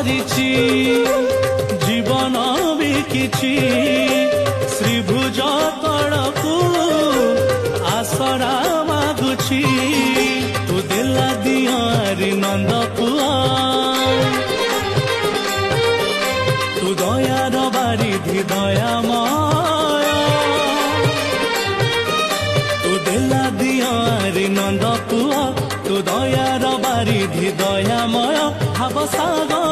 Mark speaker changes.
Speaker 1: କରିଛି ଜୀବନ ବିକିଛି ଶ୍ରୀଭୁଜ ତଳକୁ ଆସରା ମାଗୁଛି ତୁ ଦେଲା ଦିଅଁରେ ନନ୍ଦ ପୁଅ ତୁ ଦୟାର ବାରିଧି ଦୟାମୟ ତୁ ଦେଲା ଦିଅଁରେ ନନ୍ଦ ପୁଅ ତୁ ଦୟାର ବାରିଧି ଦୟାମୟ ଭାବ ସାଗର